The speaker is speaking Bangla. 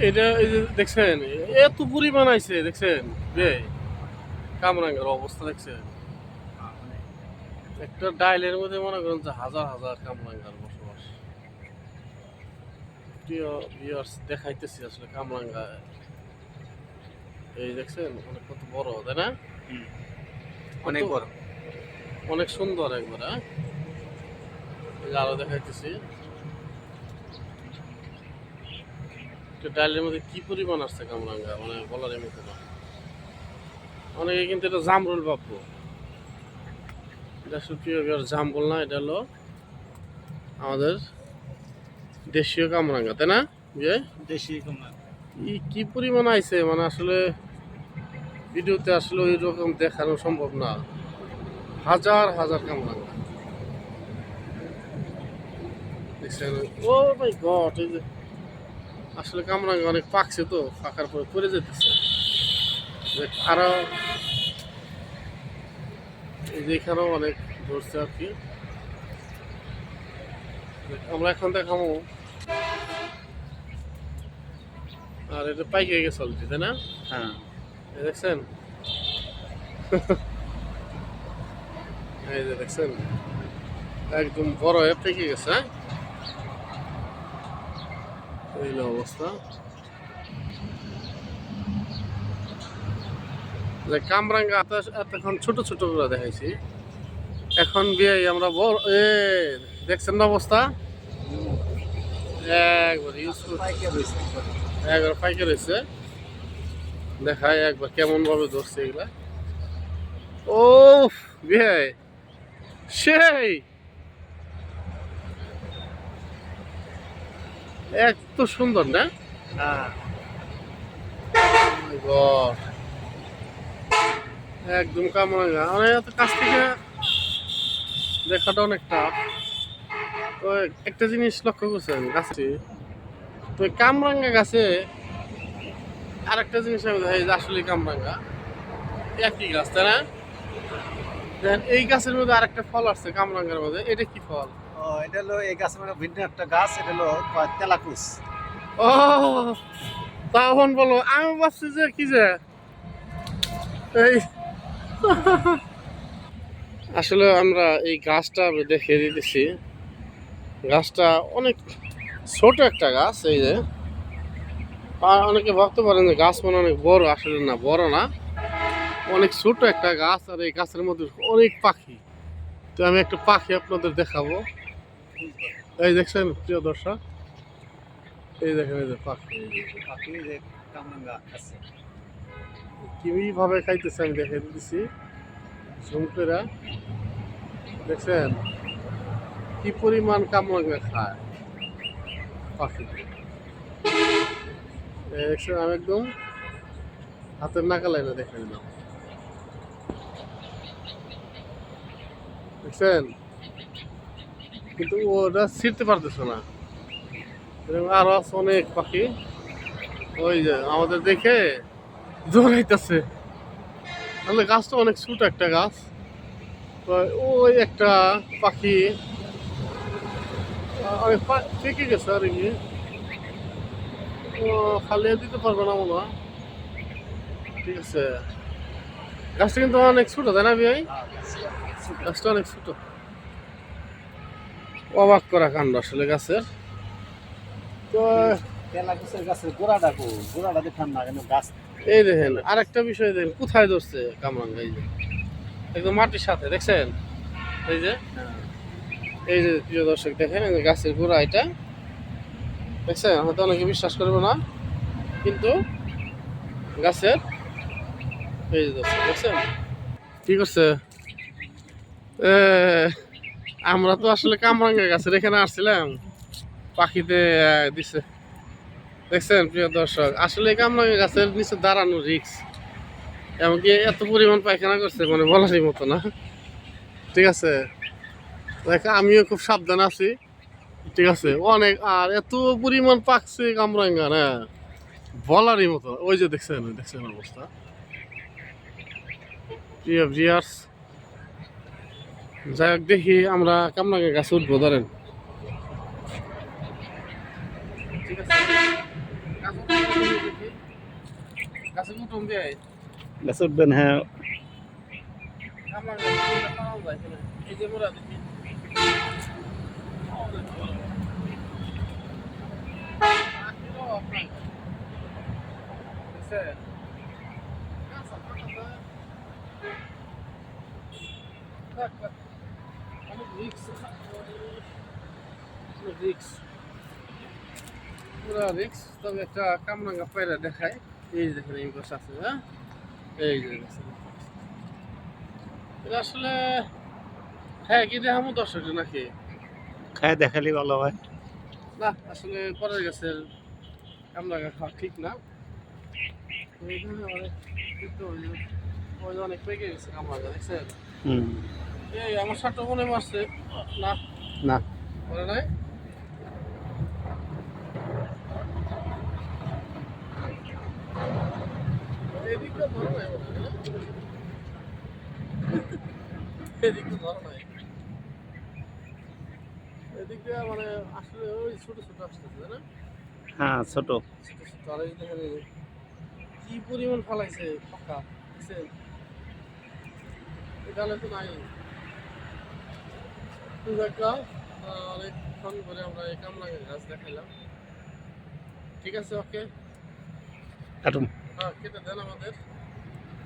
এটা এই যে দেখছেন এত পরিমাণ আইছে দেখছেন যে কামরাঙ্গার অবস্থা দেখছেন একটা ডাইলের মধ্যে মনে করেন যে হাজার হাজার কামরাঙ্গার বসবাস। প্রিয় ভিউয়ার্স দেখাইতেছি আসলে কামরাঙ্গা এই দেখছেন অনেক কত বড় তাই না? অনেক বড়, অনেক সুন্দর একবার। হ্যাঁ এই যে আরো দেখাইতেছি ডালের মধ্যে কি পরিমাণ আসছে কামরাঙ্গা মানে বলার মতো না। অনেকে কিন্তু এটা জামরুল ভাববো, এটা সুপ্রিয় জামরুল না, এটা হলো আমাদের দেশীয় কামরাঙ্গা তাই না? যে দেশি কুমড়া। কি পরিমাণ আইছে মানে আসলে ভিডিওতে আসলে ওই রকম দেখানো সম্ভব না। হাজার হাজার কামরাঙ্গা দেখছেন। ও মাই গড, এই যে আসলে কামরাঙ্গা অনেক পাকছে তো, পাকার পরে পড়ে যেতেছে। আরো এই যে এখানেও অনেক ধরছে আর কি। আমরা এখন দেখাবো আর এটা পাইকে গেছে অলরেডি তাই না? হ্যাঁ, এই দেখছেন এই যে দেখছেন একদম বড় হয়ে পেকে গেছে। হ্যাঁ এই হলো অবস্থা। যে কামরাঙ্গা এতক্ষণ ছোট ছোট করে দেখাইছি, এখন বিয়ে আমরা বড় দেখছেন না অবস্থা একবার ইউজফুল একবার পাইকে রয়েছে। দেখায় একবার কেমন ভাবে ধরছে এগুলা। ও বিয়ে সেই এত সুন্দর না? হ্যাঁ, God, একদম কামরাঙ্গা মানে এত কাছ থেকে দেখাটা অনেক টাফ। তো একটা জিনিস লক্ষ্য করছেন গাছটি, তো কামরাঙ্গা গাছে আরেকটা জিনিস আমি দেখি যে আসলে কামরাঙ্গা একই গাছ তাই না? দেখেন এই গাছের মধ্যে আরেকটা ফল আসছে কামরাঙ্গার মধ্যে, এটা কি ফল? ও এটা হলো এই গাছ মানে ভিন্ন একটা গাছ, এটা হলো তেলাকুচ। ও তখন বলো, আমি ভাবছি যে কি যে এই আসলে আমরা এই গাছটা দেখে দিতেছি। গাছটা অনেক ছোট একটা গাছ, এই যে আর অনেকে ভাবতে পারেন যে গাছ মানে অনেক বড়, আসলে না, বড় না, অনেক ছোট একটা গাছ। আর এই গাছের মধ্যে অনেক পাখি। তো আমি একটা পাখি আপনাদের দেখাবো। এই দেখছেন প্রিয় দর্শক, এই দেখেন এই যে পাখি পাখি যে কামরাঙ্গা আছে। কিভাবে খাইতেছে আমি দেখে দিতেছি জুম করে। দেখছেন কি পরিমাণ কামরাঙ্গা খায় পাখি। দেখছেন আমি একদম হাতের নাগালে না দেখে দিলাম। দেখছেন কিন্তু ওটা ছিঁড়তে পারতেছে না। এরকম আরো আছে অনেক পাখি, ওই যে আমাদের দেখে দৌড়াইতেছে। তাহলে গাছটা অনেক ছোট একটা গাছ। তো ওই একটা পাখি অনেক পেকে গেছে আর কি, ফালিয়ে দিতে পারবে না মনে হয়। ঠিক আছে, গাছটা কিন্তু অনেক ছোট তাই না ভাই? গাছটা অনেক ছোট, অবাক করা কাণ্ড আসলে গাছের। তো তেলাকুচের গাছের গোড়াটা দেখান না কেন গাছ। এই দেখেন আরেকটা বিষয় দেখেন কোথায় ধরছে কামরাঙ্গা, এই যে একদম মাটির সাথে দেখছেন। এই যে এই যে প্রিয় দর্শক দেখেন এই যে গাছের গোড়া এটা দেখছেন, হয়তো অনেকে বিশ্বাস করবে না কিন্তু গাছের এই যে দর্শক দেখছেন কি করছে। এ, আমরা তো আসলে কামরাঙ্গা গাছের এখানে আসছিলাম, পাখিতে দিছে। দেখছেন প্রিয় দর্শক আসলে কামরাঙ্গা গাছের নিচে দাঁড়ানো রিক্স, এমনকি এত পরিমাণ পায়খানা করছে মানে বলারই মতো না। ঠিক আছে, দেখ আমিও খুব সাবধান আছি। ঠিক আছে অনেক, আর এত পরিমাণ পাকছে কামরাঙ্গা না বলারই মতো। ওই যে দেখছেন দেখছেন অবস্থা। প্রিয় ভিউয়ার্স যাই হোক দেখি আমরা কামরাঙ্গা গাছে উঠবো ধরেন। ঠিক আছে গাছে কুটুম দেয় গাছ উঠবেন, হ্যাঁ। আমার পাওয়া যায় কিনা এই যে মোরা দেখি অনেক রিক্স রিক্স পুরা রিক্স তবে একটা কামরাঙ্গা পায়রা দেখায় এই যে দেখেন এই বসে আছে হ্যাঁ এই যে দেখেন। এটা আসলে হ্যাঁ কি দেখামো দর্শক নাকি খায় দেখালে ভালো হয়। না আসলে পরের গাছের কামরাঙ্গা খাওয়া ঠিক না তো এখানে অনেক কিন্তু ওই যে অনেক পেকে গেছে কামরাঙ্গা দেখছেন হুম। এই আমার ছোট মনে মারছে না না, মনে নাই এদিকটা ধরো নাই মনে হয়, না? এদিকটা ধরো নাই এদিক দিয়ে মানে আসলে ওই ছোট ছোট আসতেছে তাই না হ্যাঁ, ছোট। ছোট ছোট আর এই দেখেন এই যে কি পরিমাণ ফালাইছে ফাঁকা দেখছেন এখানে তো নাই দেখা অনেকক্ষণ ধরে আমরা এই কামরাঙ্গা গাছ দেখাইলাম ঠিক আছে ওকে কাটুন। হ্যাঁ কেটে দেন আমাদের